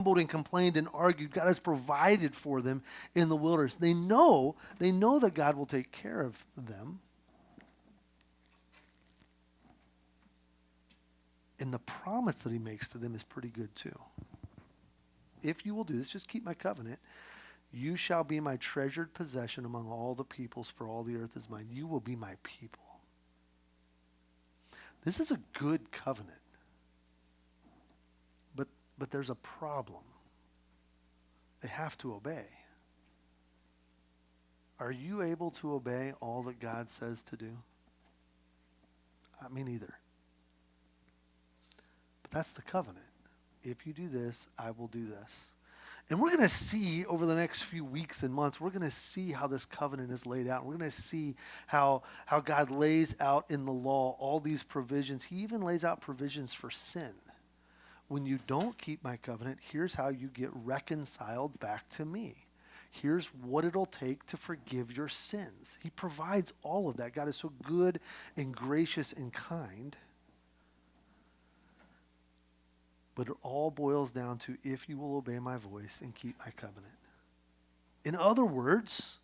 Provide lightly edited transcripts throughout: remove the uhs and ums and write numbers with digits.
and complained and argued, God has provided for them in the wilderness. They know that God will take care of them. And the promise that he makes to them is pretty good too. If you will do this, just keep my covenant, you shall be my treasured possession among all the peoples, for all the earth is mine. You will be my people. This is a good covenant. But there's a problem. They have to obey. Are you able to obey all that God says to do? Me neither. But that's the covenant. If you do this, I will do this. And we're going to see over the next few weeks and months, we're going to see how this covenant is laid out. We're going to see how God lays out in the law all these provisions. He even lays out provisions for sin. When you don't keep my covenant, here's how you get reconciled back to me. Here's what it'll take to forgive your sins. He provides all of that. God is so good and gracious and kind. But it all boils down to if you will obey my voice and keep my covenant. In other words,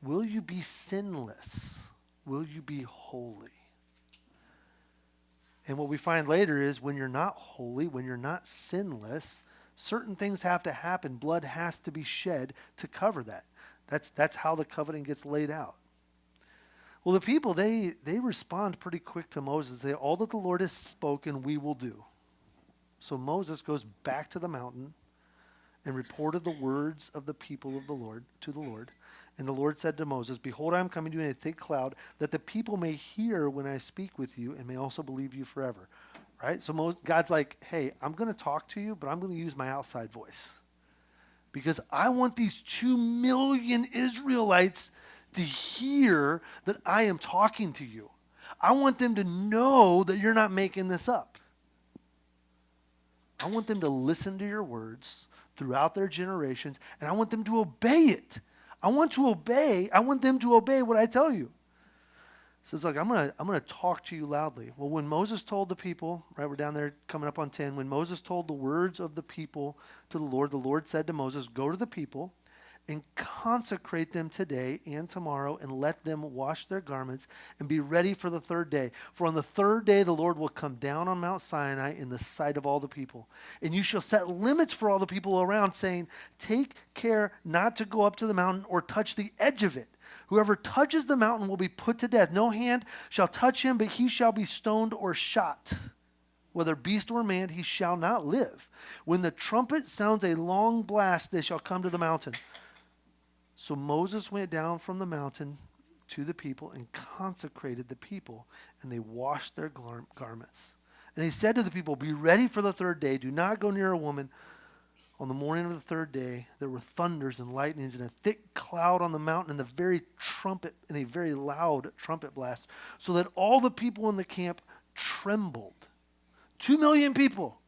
will you be sinless? Will you be holy? And what we find later is when you're not holy, when you're not sinless, certain things have to happen. Blood has to be shed to cover that. That's how the covenant gets laid out. Well, the people, they respond pretty quick to Moses. They say, all that the Lord has spoken, we will do. So Moses goes back to the mountain and reported the words of the people of the Lord to the Lord. And the Lord said to Moses, behold, I am coming to you in a thick cloud, that the people may hear when I speak with you and may also believe you forever. Right? So God's like, hey, I'm going to talk to you, but I'm going to use my outside voice. Because I want these 2 million Israelites to hear that I am talking to you. I want them to know that you're not making this up. I want them to listen to your words throughout their generations, and I want them to obey it. I want them to obey what I tell you. So it's like, I'm gonna talk to you loudly. Well, when Moses told the people, right, we're down there coming up on 10, when Moses told the words of the people to the Lord said to Moses, go to the people and consecrate them today and tomorrow and let them wash their garments and be ready for the 3rd day. For on the 3rd day the Lord will come down on Mount Sinai in the sight of all the people. And you shall set limits for all the people around, saying, take care not to go up to the mountain or touch the edge of it. Whoever touches the mountain will be put to death. No hand shall touch him, but he shall be stoned or shot. Whether beast or man, he shall not live. When the trumpet sounds a long blast, they shall come to the mountain. So Moses went down from the mountain to the people and consecrated the people, and they washed their garments. And he said to the people, be ready for the 3rd day. Do not go near a woman. On the morning of the 3rd day, there were thunders and lightnings and a thick cloud on the mountain and a very loud trumpet blast, so that all the people in the camp trembled. 2 million people.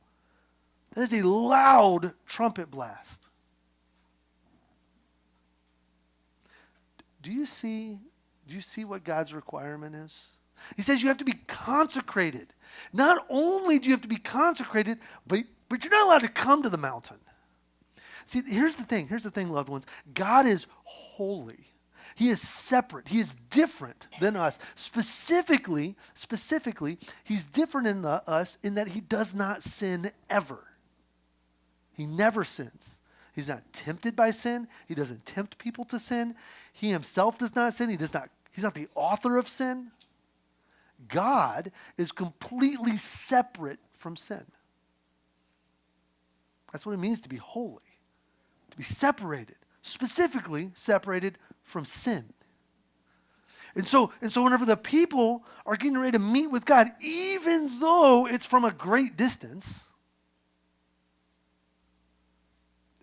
That is a loud trumpet blast. Do you see what God's requirement is? He says you have to be consecrated. Not only do you have to be consecrated, but you're not allowed to come to the mountain. See, here's the thing, loved ones. God is holy. He is separate. He is different than us. Specifically, he's different than us in that he does not sin ever. He never sins. He's not tempted by sin. He doesn't tempt people to sin. He himself does not sin. He's not the author of sin. God is completely separate from sin. That's what it means to be holy. To be separated, specifically separated from sin. And so whenever the people are getting ready to meet with God, even though it's from a great distance,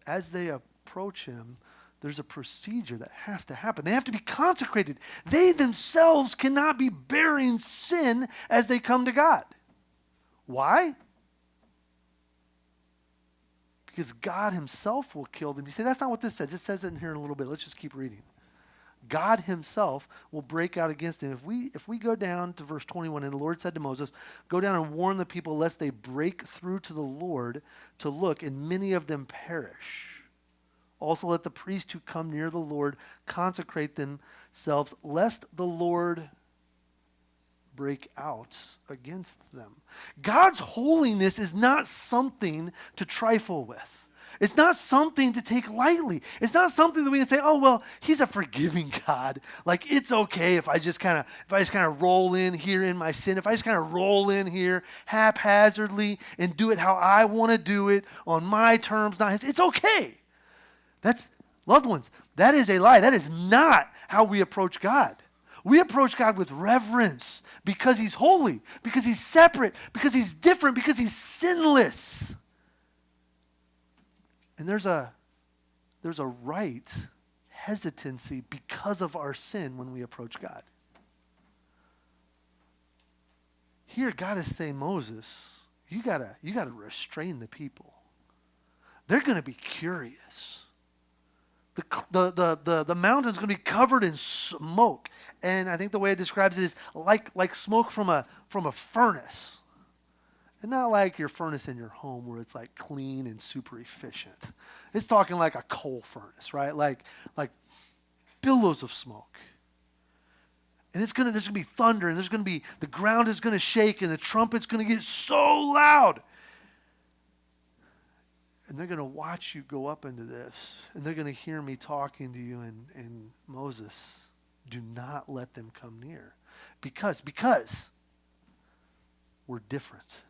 as they approach him, there's a procedure that has to happen. They have to be consecrated. They themselves cannot be bearing sin as they come to God. Why? Because God himself will kill them. You say, that's not what this says. It says it in here in a little bit. Let's just keep reading. God himself will break out against him. If we go down to verse 21, and the Lord said to Moses, go down and warn the people lest they break through to the Lord to look, and many of them perish. Also let the priests who come near the Lord consecrate themselves, lest the Lord break out against them. God's holiness is not something to trifle with. It's not something to take lightly. It's not something that we can say, oh, well, he's a forgiving God. Like, it's okay if I just kind of roll in here in my sin, if I just kind of roll in here haphazardly and do it how I want to do it on my terms, not his. It's okay. That's, loved ones, that is a lie. That is not how we approach God. We approach God with reverence because he's holy, because he's separate, because he's different, because he's sinless. And there's a right hesitancy because of our sin when we approach God. Here God is saying, Moses, you gotta restrain the people. They're going to be curious. The mountain's going to be covered in smoke. And I think the way it describes it is like smoke from a furnace. And not like your furnace in your home where it's like clean and super efficient. It's talking like a coal furnace, right? Like billows of smoke. And there's going to be thunder, and the ground is going to shake, and the trumpet's going to get so loud. And they're going to watch you go up into this. And they're going to hear me talking to you. And Moses, do not let them come near. Because we're different.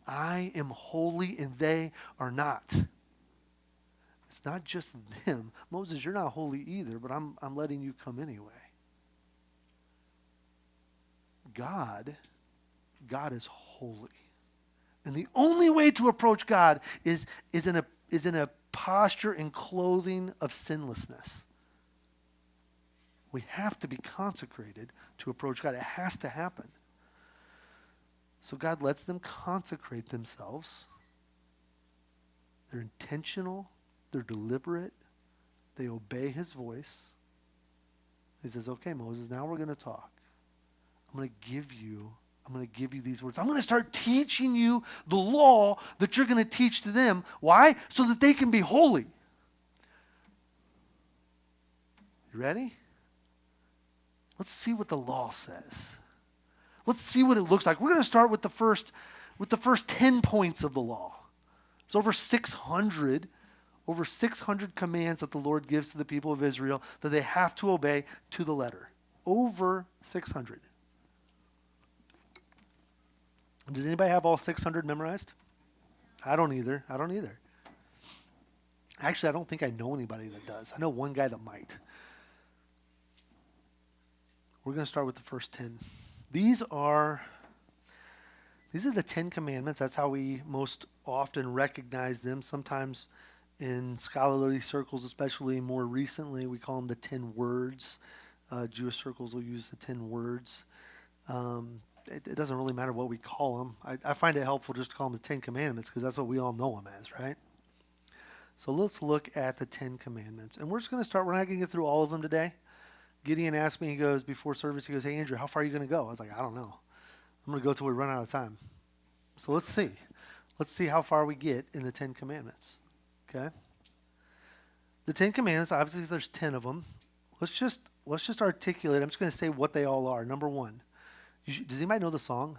I am holy and they are not. It's not just them. Moses, you're not holy either, but I'm letting you come anyway. God is holy. And the only way to approach God is in a posture and clothing of sinlessness. We have to be consecrated to approach God. It has to happen. So God lets them consecrate themselves. They're intentional. They're deliberate. They obey his voice. He says, okay, Moses, now we're going to talk. I'm going to give you these words. I'm going to start teaching you the law that you're going to teach to them. Why? So that they can be holy. You ready? Let's see what the law says. Let's see what it looks like. We're going to start with the first 10 points of the law. There's over 600 commands that the Lord gives to the people of Israel that they have to obey to the letter. Over 600. Does anybody have all 600 memorized? I don't either. Actually, I don't think I know anybody that does. I know one guy that might. We're going to start with the first 10. These are the 10 commandments. That's how we most often recognize them. Sometimes in scholarly circles, especially more recently, we call them the 10 words. Jewish circles will use the 10 words. It doesn't really matter what we call them. I find it helpful just to call them the 10 commandments because that's what we all know them as, right? So let's look at the 10 commandments. And we're just going to start. We're not going to get through all of them today. Gideon asked me, before service, he goes, hey, Andrew, how far are you going to go? I was like, I don't know. I'm going to go till we run out of time. So let's see. Let's see how far we get in the 10 commandments. Okay? The 10 commandments, obviously there's 10 of them. Let's just articulate. I'm just going to say what they all are. Number one. Does anybody know the song?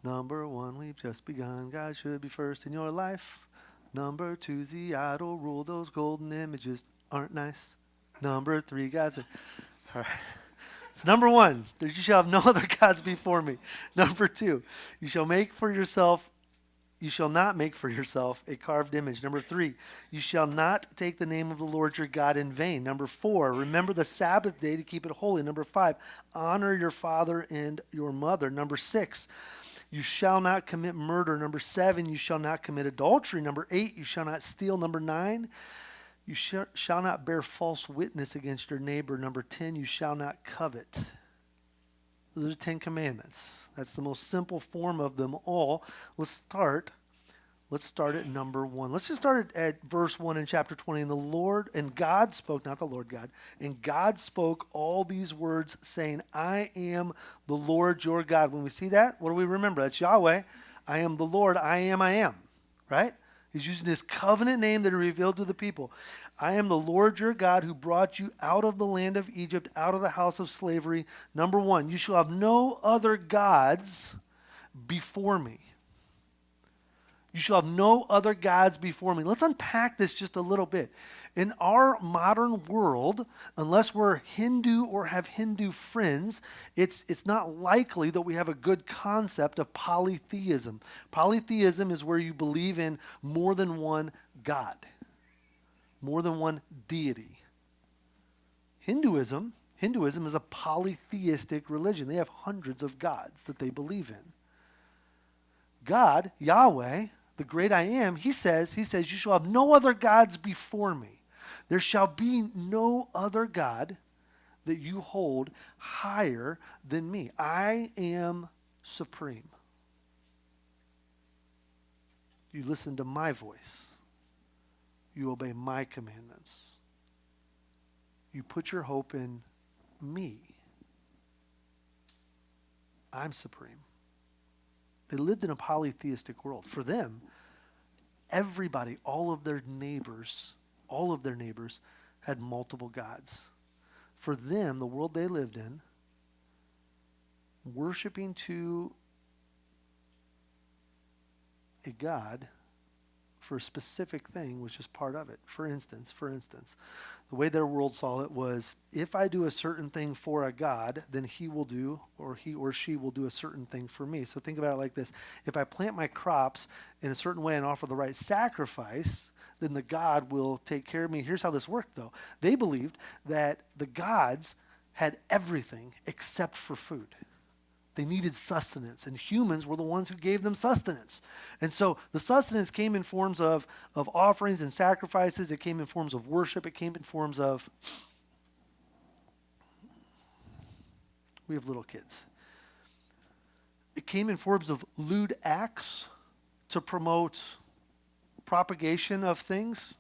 Number one, we've just begun. God should be first in your life. Number two, the idol rule. Those golden images aren't nice. Number three, guys. All right. So number one, you shall have no other gods before me. Number two, you shall not make for yourself a carved image. Number three, you shall not take the name of the Lord your God in vain. Number four, remember the Sabbath day to keep it holy. Number five, honor your father and your mother. Number six, you shall not commit murder. Number seven, you shall not commit adultery. Number eight, you shall not steal. Number nine, you shall not bear false witness against your neighbor. Number 10, you shall not covet. Those are 10 commandments. That's the most simple form of them all. Let's start Let's start at number 1. Let's just start at verse 1 in chapter 20. And the Lord, and God spoke, not the Lord God, and God spoke all these words, saying, I am the Lord your God. When we see that, what do we remember? That's Yahweh. I am the Lord, I am, right? He's using his covenant name that he revealed to the people. I am the Lord your God who brought you out of the land of Egypt, out of the house of slavery. Number 1, you shall have no other gods before me. You shall have no other gods before me. Let's unpack this just a little bit. In our modern world, unless we're Hindu or have Hindu friends, it's not likely that we have a good concept of polytheism. Polytheism is where you believe in more than one God, more than one deity. Hinduism is a polytheistic religion. They have hundreds of gods that they believe in. God, Yahweh, the great I am, he says, you shall have no other gods before me. There shall be no other God that you hold higher than me. I am supreme. You listen to my voice. You obey my commandments. You put your hope in me. I'm supreme. They lived in a polytheistic world. For them, everybody, all of their neighbors had multiple gods. For them, the world they lived in, worshiping to a god for a specific thing was just part of it. For instance, the way their world saw it was, if I do a certain thing for a god, then he will do, or he or she will do a certain thing for me. So think about it like this. If I plant my crops in a certain way and offer the right sacrifice, then the god will take care of me. Here's how this worked, though. They believed that the gods had everything except for food. They needed sustenance, and humans were the ones who gave them sustenance. And so the sustenance came in forms of offerings and sacrifices. It came in forms of worship. It came in forms of, we have little kids. It came in forms of lewd acts to promote propagation of things.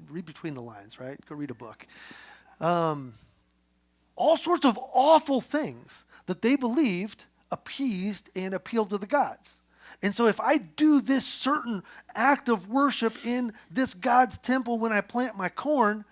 Read between the lines, right? Go read a book. All sorts of awful things that they believed appeased and appealed to the gods. And so if I do this certain act of worship in this God's temple when I plant my corn,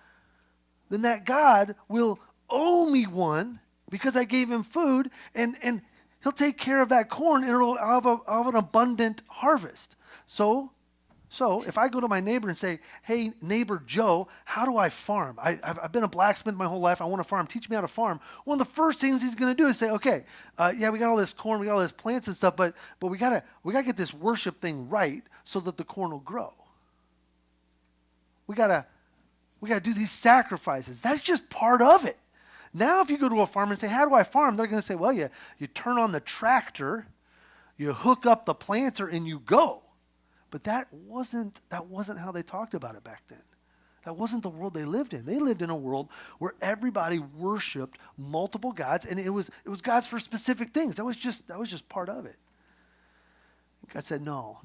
then that God will owe me one because I gave him food, and he'll take care of that corn, and I'll have an abundant harvest. So if I go to my neighbor and say, hey, neighbor Joe, how do I farm? I've been a blacksmith my whole life. I want to farm. Teach me how to farm. One of the first things he's going to do is say, okay, yeah, we got all this corn, we got all this plants and stuff, but we gotta get this worship thing right so that the corn will grow. We gotta do these sacrifices. That's just part of it. Now, if you go to a farmer and say, how do I farm? They're going to say, well, you turn on the tractor, you hook up the planter, and you go. But that wasn't how they talked about it back then. That wasn't the world they lived in. They lived in a world where everybody worshiped multiple gods, and it was gods for specific things. That was just part of it. God said, no.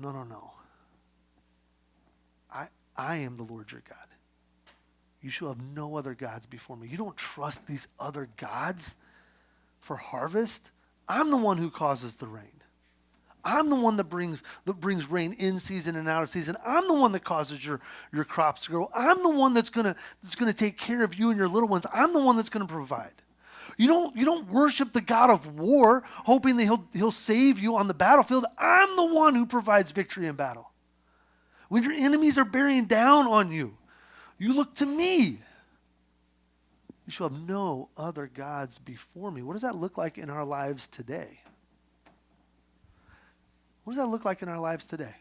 I am the Lord your God. You shall have no other gods before me. You don't trust these other gods for harvest? I'm the one who causes the rain. I'm the one that brings rain in season and out of season. I'm the one that causes your crops to grow. I'm the one that's gonna take care of you and your little ones. I'm the one that's gonna provide. You don't worship the God of war, hoping that he'll save you on the battlefield. I'm the one who provides victory in battle. When your enemies are bearing down on you, you look to me. You shall have no other gods before me. What does that look like in our lives today? What does that look like in our lives today?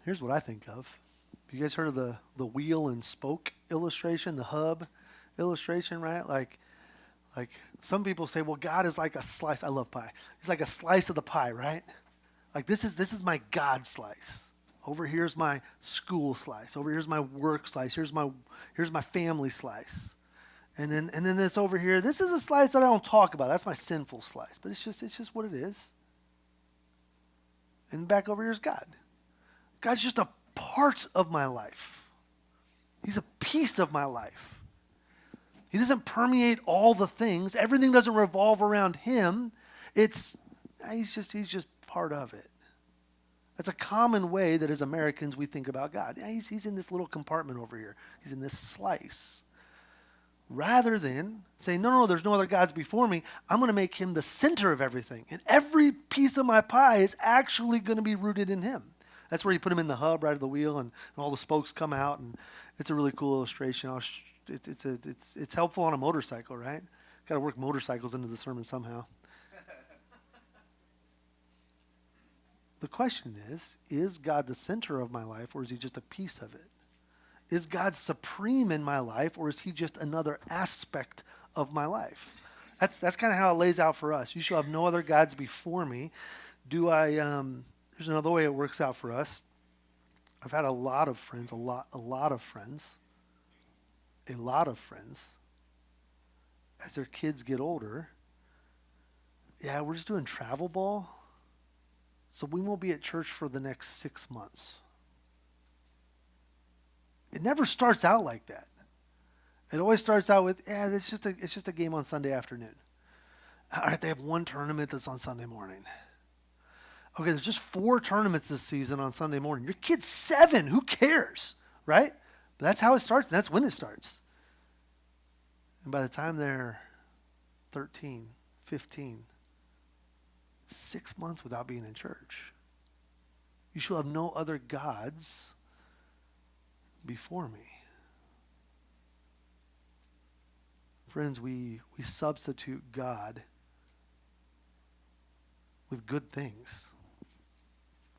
Here's what I think of. Have you guys heard of the wheel and spoke illustration, the hub illustration, right? Like some people say, well, God is like a slice. I love pie. He's like a slice of the pie, right? Like this is my God slice. Over here's my school slice. Over here's my work slice. Here's my family slice. And then this over here, this is a slice that I don't talk about. That's my sinful slice. But it's just what it is. And back over here is God. God's just a part of my life. He's a piece of my life. He doesn't permeate all the things. Everything doesn't revolve around him. He's just part of it. That's a common way that as Americans we think about God. Yeah, he's in this little compartment over here. He's in this slice. Rather than saying, no, there's no other gods before me, I'm going to make him the center of everything. And every piece of my pie is actually going to be rooted in him. That's where you put him in the hub, right of the wheel, and all the spokes come out. And it's a really cool illustration. It's helpful on a motorcycle, right? Got to work motorcycles into the sermon somehow. The question is God the center of my life, or is he just a piece of it? Is God supreme in my life, or is he just another aspect of my life? That's kind of how it lays out for us. You shall have no other gods before me. There's another way it works out for us. I've had a lot of friends, as their kids get older. Yeah, we're just doing travel ball, so we won't be at church for the next 6 months. It never starts out like that. It always starts out with, it's just a game on Sunday afternoon. All right, they have one tournament that's on Sunday morning. Okay, there's just 4 tournaments this season on Sunday morning. Your kid's 7. Who cares, right? But that's how it starts, and that's when it starts. And by the time they're 13, 15, 6 months without being in church. You shall have no other gods before me. Friends, we substitute God with good things,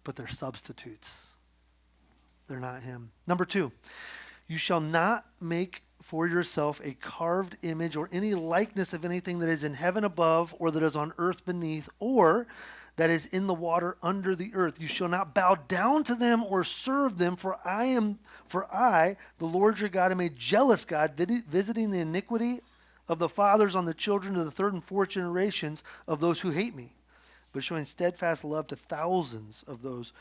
but they're substitutes. They're not him. Number 2, you shall not make for yourself a carved image or any likeness of anything that is in heaven above, or that is on earth beneath, or that is in the water under the earth. You shall not bow down to them or serve them, for I, the Lord your God, am a jealous God, visiting the iniquity of the fathers on the children to the 3rd and 4th generations of those who hate me, but showing steadfast love to thousands of those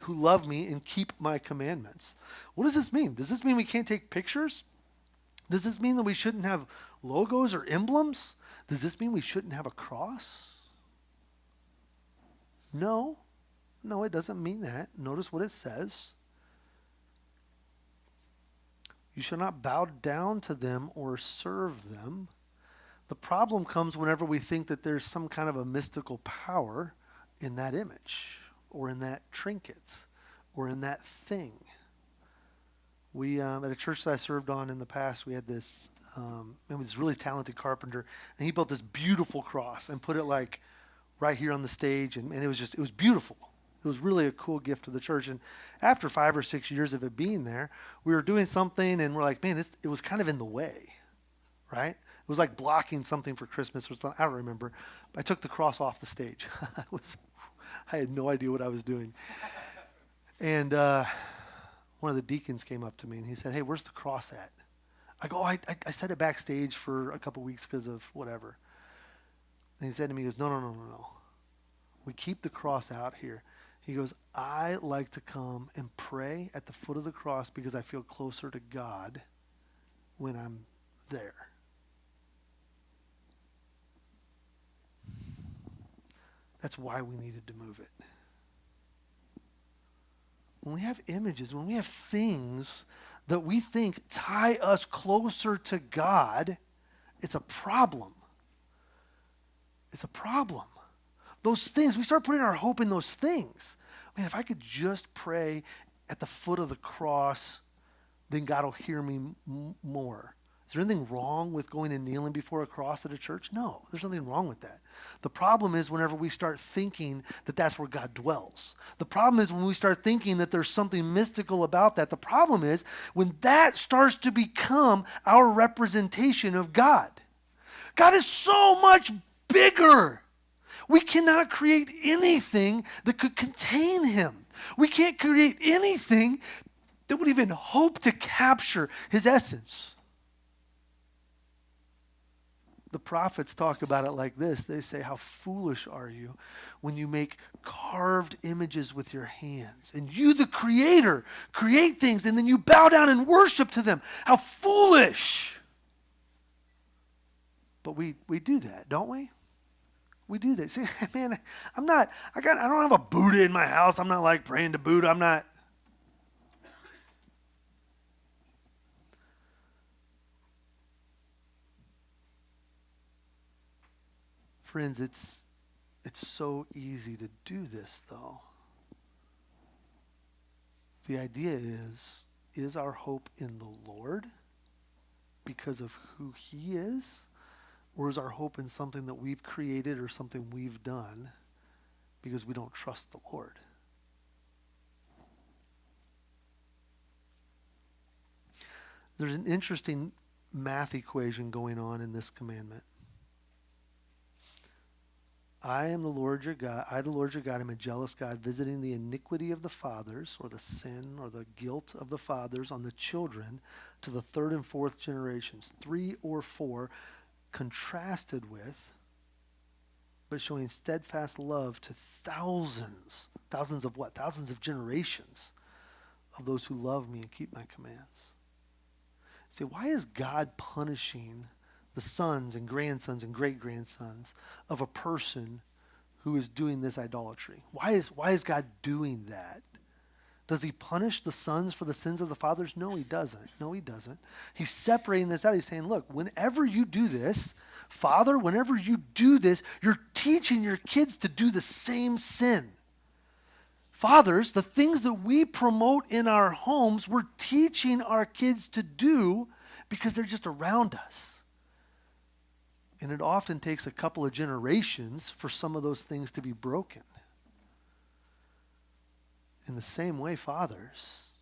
who love me and keep my commandments. What does this mean? Does this mean we can't take pictures? Does this mean that we shouldn't have logos or emblems? Does this mean we shouldn't have a cross? No, it doesn't mean that. Notice what it says. You shall not bow down to them or serve them. The problem comes whenever we think that there's some kind of a mystical power in that image, or in that trinket, or in that thing. We, at a church that I served on in the past, we had this really talented carpenter, and he built this beautiful cross and put it like right here on the stage, and it was beautiful. It was really a cool gift to the church. And after 5 or 6 years of it being there, we were doing something, and we're like, man, it was kind of in the way, right? It was like blocking something for Christmas or something. I don't remember. I took the cross off the stage. I had no idea what I was doing. And one of the deacons came up to me, and he said, hey, where's the cross at? I go, I set it backstage for a couple weeks because of whatever. And he said to me, he goes, no. We keep the cross out here. He goes, I like to come and pray at the foot of the cross because I feel closer to God when I'm there. That's why we needed to move it. When we have images, when we have things that we think tie us closer to God, it's a problem. It's a problem. Those things, we start putting our hope in those things. Man, if I could just pray at the foot of the cross, then God will hear me more. Is there anything wrong with going and kneeling before a cross at a church? No, there's nothing wrong with that. The problem is whenever we start thinking that that's where God dwells. The problem is when we start thinking that there's something mystical about that. The problem is when that starts to become our representation of God. God is so much bigger. We cannot create anything that could contain him. We can't create anything that would even hope to capture his essence. The prophets talk about it like this. They say, how foolish are you when you make carved images with your hands? And you, the creator, create things and then you bow down and worship to them. How foolish. But we do that, don't we? We do that. See, man, I don't have a Buddha in my house. I'm not like praying to Buddha. I'm not. Friends, it's so easy to do this, though. The idea is our hope in the Lord because of who he is? Or is our hope in something that we've created or something we've done because we don't trust the Lord? There's an interesting math equation going on in this commandment. I am the Lord your God. I, the Lord your God, am a jealous God, visiting the iniquity of the fathers, or the sin or the guilt of the fathers on the children to the third and fourth generations. 3 or 4 contrasted with, but showing steadfast love to thousands. Thousands of what? Thousands of generations of those who love me and keep my commands. See, why is God punishing the sons and grandsons and great-grandsons of a person who is doing this idolatry? Why is God doing that? Does he punish the sons for the sins of the fathers? No, he doesn't. No, he doesn't. He's separating this out. He's saying, look, whenever you do this, Father, whenever you do this, you're teaching your kids to do the same sin. Fathers, the things that we promote in our homes, we're teaching our kids to do because they're just around us. And it often takes a couple of generations for some of those things to be broken. In the same way, fathers,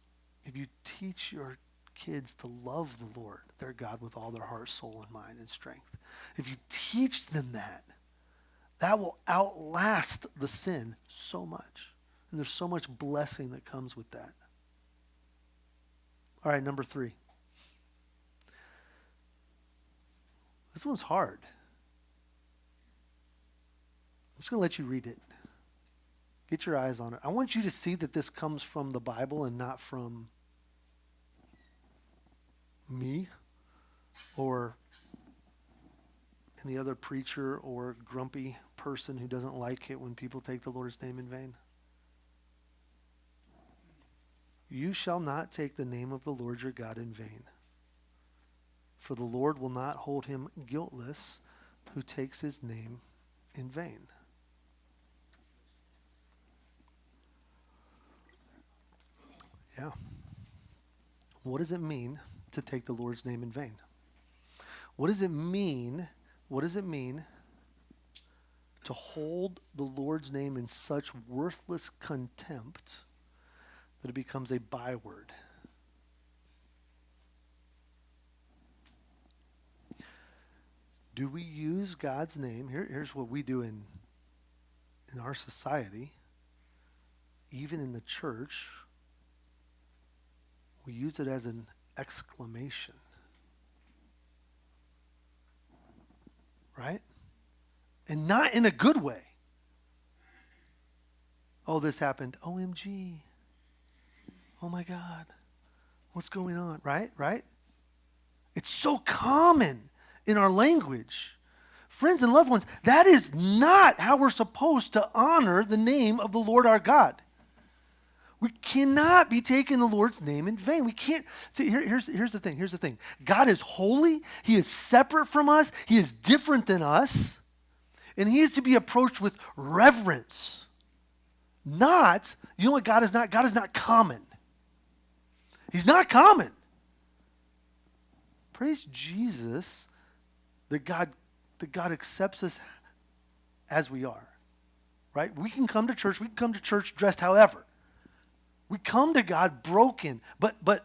if you teach your kids to love the Lord, their God, with all their heart, soul, and mind and strength, if you teach them that, that will outlast the sin so much. And there's so much blessing that comes with that. All right, number 3. This one's hard. I'm just going to let you read it. Get your eyes on it. I want you to see that this comes from the Bible and not from me or any other preacher or grumpy person who doesn't like it when people take the Lord's name in vain. You shall not take the name of the Lord your God in vain. For the Lord will not hold him guiltless who takes his name in vain. Yeah. What does it mean to take the Lord's name in vain? What does it mean? What does it mean to hold the Lord's name in such worthless contempt that it becomes a byword? Do we use God's name? Here's what we do in our society, even in the church. We use it as an exclamation. Right? And not in a good way. Oh, this happened. OMG. Oh my God. What's going on? Right? Right? It's so common in our language. Friends and loved ones, that is not how we're supposed to honor the name of the Lord our God. We cannot be taking the Lord's name in vain. We can't. See, here's the thing. Here's the thing. God is holy. He is separate from us. He is different than us. And he is to be approached with reverence. Not, you know what God is not? God is not common. He's not common. Praise Jesus that God accepts us as we are. Right? We can come to church dressed however. We come to God broken, but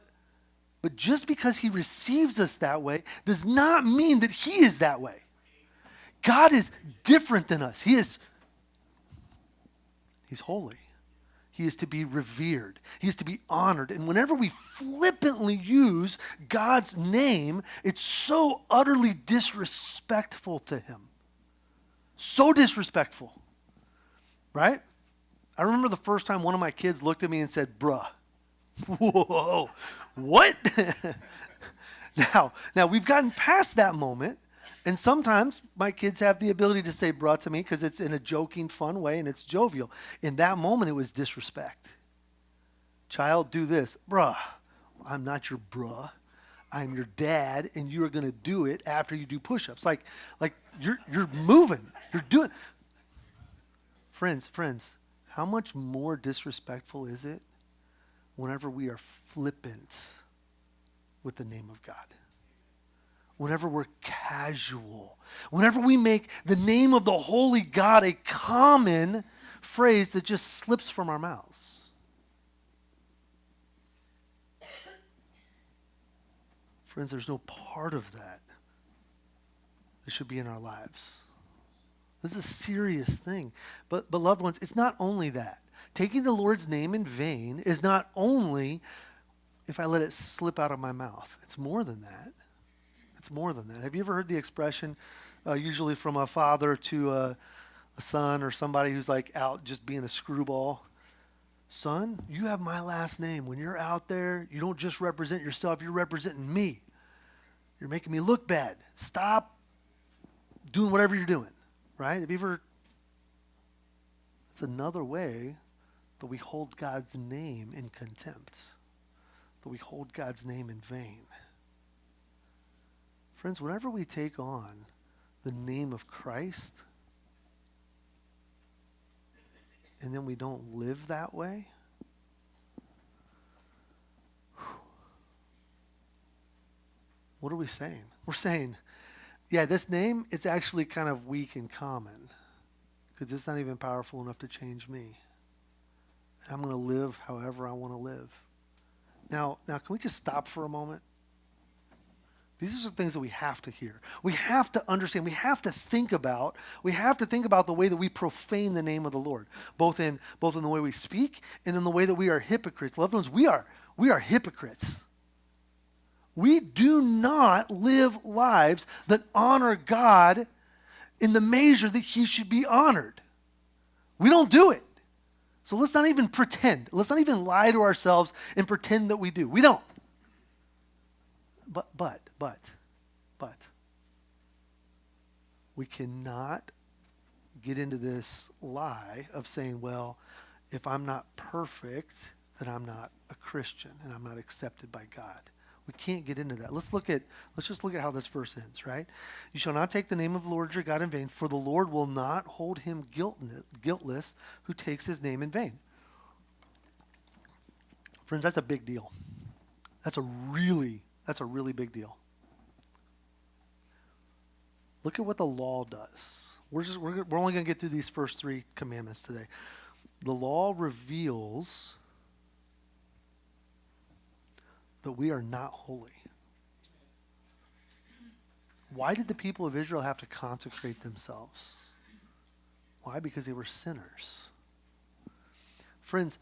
just because he receives us that way does not mean that he is that way. God is different than us. He's holy. He is to be revered. He is to be honored. And whenever we flippantly use God's name, it's so utterly disrespectful to him. So disrespectful. Right? I remember the first time one of my kids looked at me and said, bruh. Whoa, what? Now, we've gotten past that moment. And sometimes my kids have the ability to say bruh to me because it's in a joking, fun way and it's jovial. In that moment, it was disrespect. Child, do this. Bruh, I'm not your bruh. I'm your dad, and you are going to do it after you do push-ups. Like you're moving. You're doing. Friends, how much more disrespectful is it whenever we are flippant with the name of God? Whenever we're casual, whenever we make the name of the holy God a common phrase that just slips from our mouths. Friends, there's no part of that should be in our lives. This is a serious thing. But loved ones, it's not only that. Taking the Lord's name in vain is not only if I let it slip out of my mouth. It's more than that. It's more than that. Have you ever heard the expression, usually from a father to a son or somebody who's like out just being a screwball? Son, you have my last name. When you're out there, you don't just represent yourself, you're representing me. You're making me look bad. Stop doing whatever you're doing, right? Have you ever? It's another way that we hold God's name in contempt, that we hold God's name in vain. Friends, whenever we take on the name of Christ and then we don't live that way, what are we saying? We're saying, yeah, this name, it's actually kind of weak and common because it's not even powerful enough to change me. And I'm going to live however I want to live. Now, can we just stop for a moment? These are the things that we have to hear. We have to understand. We have to think about the way that we profane the name of the Lord, both in the way we speak and in the way that we are hypocrites. Loved ones, we are hypocrites. We do not live lives that honor God in the measure that he should be honored. We don't do it. So let's not even pretend. Let's not even lie to ourselves and pretend that we do. We don't. But we cannot get into this lie of saying, well, if I'm not perfect, then I'm not a Christian and I'm not accepted by God. We can't get into that. Let's just look at how this verse ends, right? You shall not take the name of the Lord your God in vain, for the Lord will not hold him guiltless who takes his name in vain. Friends, that's a big deal. That's a really big deal. Look at what the law does. We're only going to get through these first 3 commandments today. The law reveals that we are not holy. Why did the people of Israel have to consecrate themselves? Why? Because they were sinners. Friends,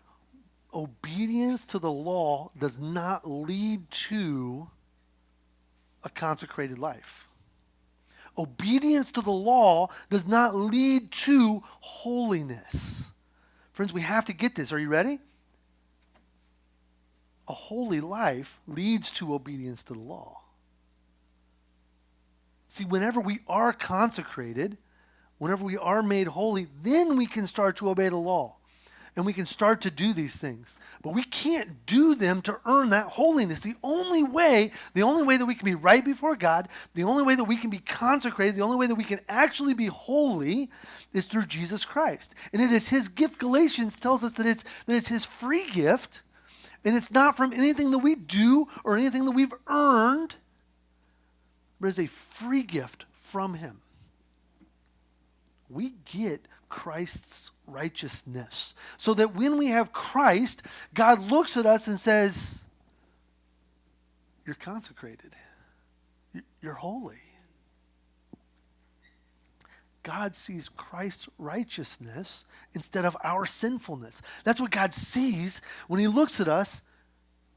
obedience to the law does not lead to a consecrated life. Obedience to the law does not lead to holiness. Friends, we have to get this. Are you ready? A holy life leads to obedience to the law. See, whenever we are consecrated, whenever we are made holy, then we can start to obey the law. And we can start to do these things. But we can't do them to earn that holiness. The only way that we can be right before God, the only way that we can be consecrated, the only way that we can actually be holy is through Jesus Christ. And it is his gift. Galatians tells us that it's his free gift, and it's not from anything that we do or anything that we've earned, but it's a free gift from him. We get Christ's righteousness, so that when we have Christ, God looks at us and says, you're consecrated. You're holy. God sees Christ's righteousness instead of our sinfulness. That's what God sees when he looks at us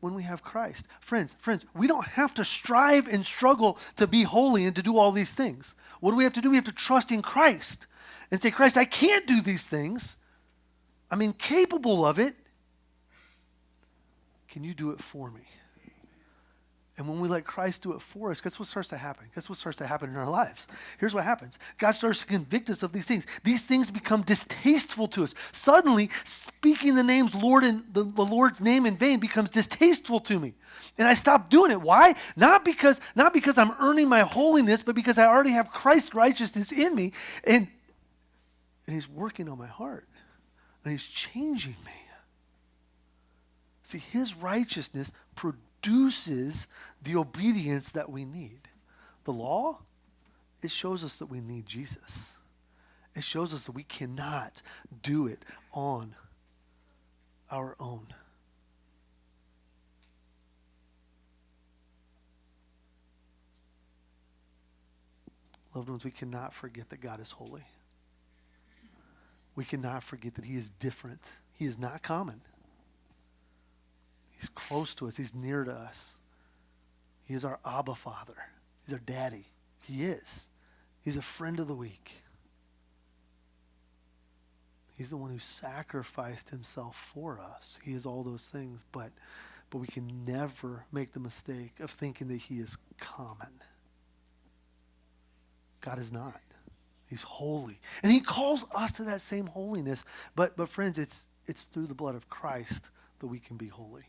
when we have Christ. Friends, we don't have to strive and struggle to be holy and to do all these things. What do we have to do? We have to trust in Christ and say, Christ, I can't do these things. I'm incapable of it. Can you do it for me? And when we let Christ do it for us, guess what starts to happen? Guess what starts to happen in our lives? Here's what happens. God starts to convict us of these things. These things become distasteful to us. Suddenly, speaking the name's Lord and the Lord's name in vain becomes distasteful to me. And I stop doing it. Why? Not because I'm earning my holiness, but because I already have Christ's righteousness in me. And he's working on my heart. And he's changing me. See, his righteousness produces the obedience that we need. The law, it shows us that we need Jesus. It shows us that we cannot do it on our own. Loved ones, we cannot forget that God is holy. We cannot forget that he is different. He is not common. He's close to us. He's near to us. He is our Abba Father. He's our daddy. He is. He's a friend of the weak. He's the one who sacrificed himself for us. He is all those things, but we can never make the mistake of thinking that he is common. God is not. He's holy. And he calls us to that same holiness. But friends, it's through the blood of Christ that we can be holy.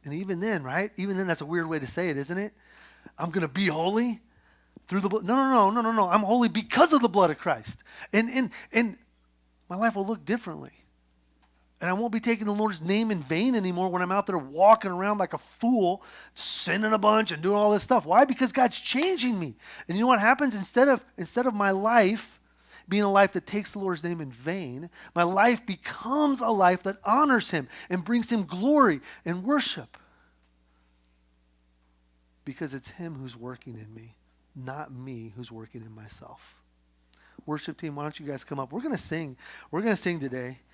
And even then, right? Even then, that's a weird way to say it, isn't it? I'm going to be holy through the blood. No. I'm holy because of the blood of Christ. And my life will look differently. And I won't be taking the Lord's name in vain anymore when I'm out there walking around like a fool, sinning a bunch and doing all this stuff. Why? Because God's changing me. And you know what happens? Instead of my life being a life that takes the Lord's name in vain, my life becomes a life that honors him and brings him glory and worship. Because it's him who's working in me, not me who's working in myself. Worship team, why don't you guys come up? We're going to sing. We're going to sing today.